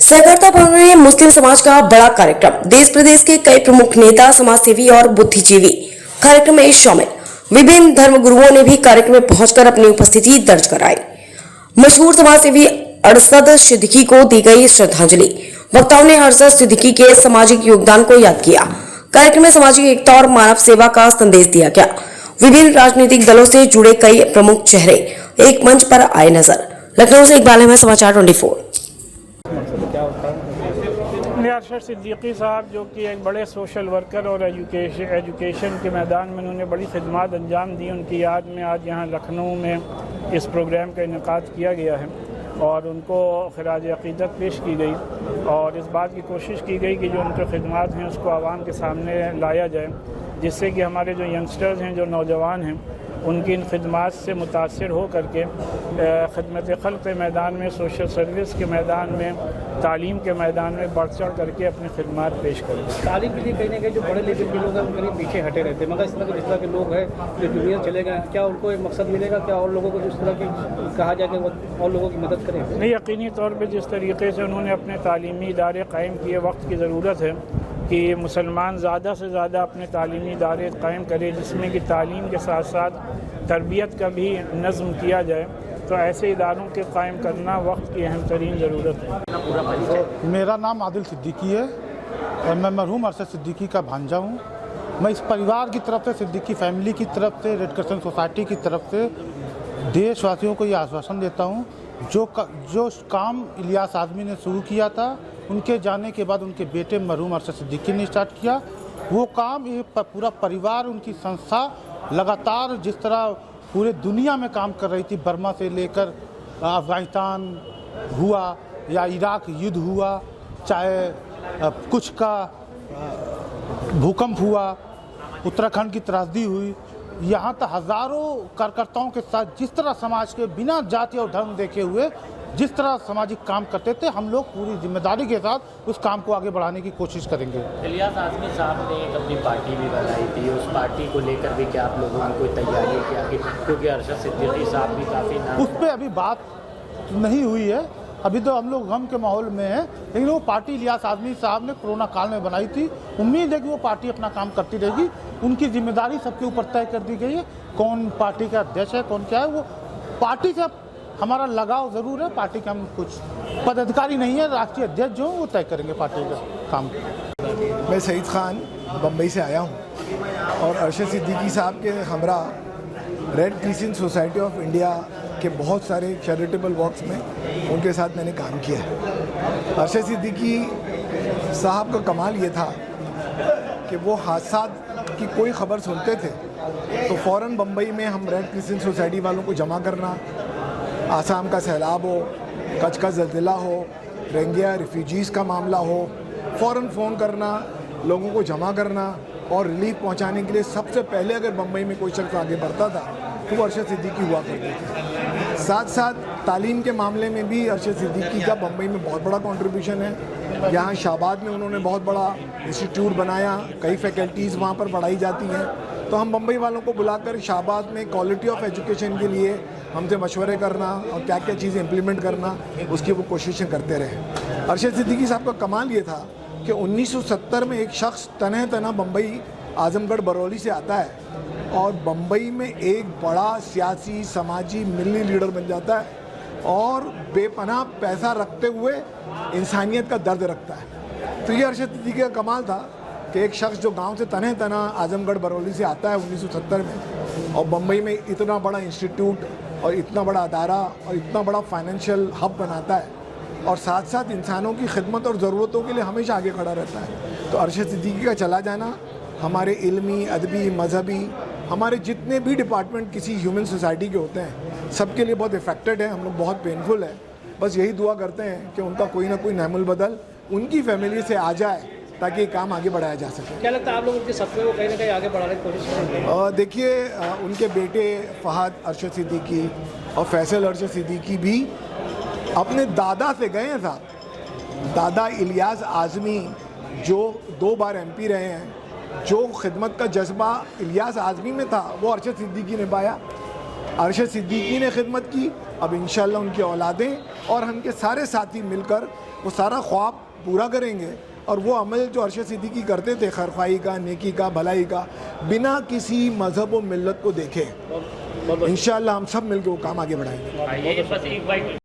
सहकारिता भवन में मुस्लिम समाज का बड़ा कार्यक्रम। देश प्रदेश के कई प्रमुख नेता, समाजसेवी और बुद्धिजीवी कार्यक्रम में शामिल। विभिन्न धर्मगुरुओं ने भी कार्यक्रम में पहुंचकर अपनी उपस्थिति दर्ज कराई। मशहूर समाजसेवी अरशद सिद्दीकी को दी गई श्रद्धांजलि। वक्ताओं ने अरशद सिद्दीकी के सामाजिक योगदान को याद किया। कार्यक्रम में सामाजिक एकता और मानव सेवा का संदेश दिया गया। विभिन्न राजनीतिक दलों से जुड़े कई प्रमुख चेहरे एक मंच पर आए नजर। लखनऊ से इकबाल अहमद, समाचार 24। अरशद सिद्दीकी साहब जो कि एक बड़े सोशल वर्कर और एजुकेशन के मैदान में उन्होंने बड़ी खिदमत अंजाम दी, उनकी याद में आज यहाँ लखनऊ में इस प्रोग्राम का इनेकाद किया गया है और उनको खिराज अक़ीदत पेश की गई और इस बात की कोशिश की गई कि जो उनकी खिदमत हैं उसको आवाम के सामने लाया जाए, जिससे कि हमारे जो यंगस्टर्स हैं, जो नौजवान हैं, उनकी इन खिदमत से मुतासिर हो करके खिदमत खल्क़ के मैदान में, सोशल सर्विस के मैदान में, तालीम के मैदान में बढ़ चढ़ करके अपनी खिदमत पेश करें। तालीम के लिए कहीं ना कहीं जो बड़े लेवल के लोग हैं वो कहीं पीछे हटे रहते हैं, मगर इस तरह के लोग हैं जो जूनियर चले गए, क्या उनको एक मकसद मिलेगा? क्या और लोगों को जिस तरह की कहा जाए कि वो और लोगों की मदद करें? नहीं, यकीनी तौर पर जिस तरीके से उन्होंने अपने तालीमी इदारे कायम किए, वक्त की ज़रूरत है कि मुसलमान ज़्यादा से ज़्यादा अपने तालीमी इदारे कायम करें, जिसमें कि तालीम के साथ साथ तरबियत का भी नज़म किया जाए। तो ऐसे इदारों के कायम करना वक्त की अहम तरीन ज़रूरत है। मेरा नाम आदिल सिद्दीकी है और मैं मरहूम अरशद सिद्दीकी का भांजा हूँ। मैं इस परिवार की तरफ से, सिद्दीकी फैमिली की तरफ से, रेड क्रिसेंट सोसाइटी की तरफ से देशवासियों को ये आश्वासन देता हूँ, जो काम इलियास आज़मी ने शुरू किया था, उनके जाने के बाद उनके बेटे मरहूम अरशद सिद्दीकी ने स्टार्ट किया। वो काम ये पूरा परिवार, उनकी संस्था लगातार जिस तरह पूरे दुनिया में काम कर रही थी, बर्मा से लेकर अफ़गानिस्तान हुआ या इराक युद्ध हुआ, चाहे कुछ का भूकंप हुआ, उत्तराखंड की त्रासदी हुई, यहाँ तक हज़ारों कार्यकर्ताओं के साथ जिस तरह समाज के बिना जाति और धर्म देखे हुए जिस तरह सामाजिक काम करते थे, हम लोग पूरी जिम्मेदारी के साथ उस काम को आगे बढ़ाने की कोशिश करेंगे। इलियास आज़मी साहब ने एक अपनी पार्टी भी बनाई थी, उस पार्टी को लेकर भी क्या आप लोगों ने कोई तैयारी किया? क्योंकि अरशद सिद्दीकी साहब भी काफ़ी उस पर अभी बात नहीं हुई है, अभी तो हम लोग गम के माहौल में हैं, लेकिन वो पार्टी इलियास आज़मी साहब ने कोरोना काल में बनाई थी। उम्मीद है कि वो पार्टी अपना काम करती रहेगी। उनकी जिम्मेदारी सबके ऊपर तय कर दी गई है, कौन पार्टी का अध्यक्ष है, कौन क्या है। वो पार्टी से हमारा लगाव ज़रूर है, पार्टी के हम कुछ पदाधिकारी नहीं है, राष्ट्रीय अध्यक्ष जो वो तय करेंगे पार्टी का काम। मैं सईद खान बम्बई से आया हूँ और अरशद सिद्दीकी साहब के हमरा red crescent society of India के बहुत सारे चैरिटेबल वर्क्स में उनके साथ मैंने काम किया है। अरशद सिद्दीकी साहब का कमाल ये था कि वो हादसा की कोई ख़बर सुनते थे तो फ़ौरन बम्बई में हम रेड क्रिसेंट सोसाइटी वालों को जमा करना, आसाम का सैलाब हो, कच्छ का ज़लज़ला हो, रोहिंग्या रिफ्यूजीज़ का मामला हो, फ़ौरन फ़ोन करना, लोगों को जमा करना और रिलीफ पहुंचाने के लिए सबसे पहले अगर बम्बई में कोई शख्स आगे बढ़ता था तो वो अरशद सिद्दीकी हुआ करते थे। साथ साथ तालीम के मामले में भी अरशद सिद्दीकी का बम्बई में बहुत बड़ा कंट्रीब्यूशन है। यहाँ शाहबाद में उन्होंने बहुत बड़ा इंस्टीट्यूट बनाया, कई फैकल्टीज़ वहाँ पर पढ़ाई जाती हैं। तो हम बम्बई वालों को बुलाकर शाहबाद में क्वालिटी ऑफ एजुकेशन के लिए हमसे मशवरे करना और क्या क्या चीज़ें इम्प्लीमेंट करना, उसकी वो कोशिशें करते रहे। अरशद सिद्दीकी साहब का कमाल ये था कि 1970 में एक शख्स तनह तना बम्बई आजमगढ़ बरौली से आता है और बम्बई में एक बड़ा सियासी, समाजी, मिली लीडर बन जाता है और बेपनाह पैसा रखते हुए इंसानियत का दर्द रखता है। तो ये अरशद सिद्दीकी का कमाल था कि एक शख्स जो गांव से तनह तना आजमगढ़ बरौली से आता है 1970 में और बम्बई में इतना बड़ा इंस्टीट्यूट और इतना बड़ा अदारा और इतना बड़ा फाइनेंशियल हब बनाता है और साथ साथ इंसानों की खिदमत और ज़रूरतों के लिए हमेशा आगे खड़ा रहता है। तो अरशद सिद्दीकी का चला जाना हमारे इल्मी, अदबी, मजहबी, हमारे जितने भी डिपार्टमेंट किसी ह्यूमन सोसाइटी के होते हैं, सबके लिए बहुत इफेक्टेड है। हम लोग बहुत पेनफुल है। बस यही दुआ करते हैं कि उनका कोई ना कोई नेमुल बदल उनकी फैमिली से आ जाए ताकि ये काम आगे बढ़ाया जा सके। क्या लगता है आप लोग उनके सपने को कहीं ना कहीं आगे बढ़ाने की कोशिश करेंगे? देखिए, उनके बेटे फ़हद अरशद सिद्दीकी और फैसल अरशद सिद्दीकी भी अपने दादा से गए हैं साहब। दादा इलियास आज़मी जो 2 बार MP रहे हैं, जो खिदमत का जज्बा इलियास आज़मी में था वो अरशद सिद्दीकी ने पाया। अरशद सिद्दीकी ने खिदमत की, अब इंशाअल्लाह उनकी औलादें और हम के सारे साथी मिलकर वो सारा ख्वाब पूरा करेंगे और वो अमल जो अरशद सिद्दीकी करते थे खैरख्वाही का, नेकी का, भलाई का, बिना किसी मज़हब व मिल्लत को देखे, इंशाअल्लाह हम सब मिलकर वो काम आगे बढ़ाएंगे।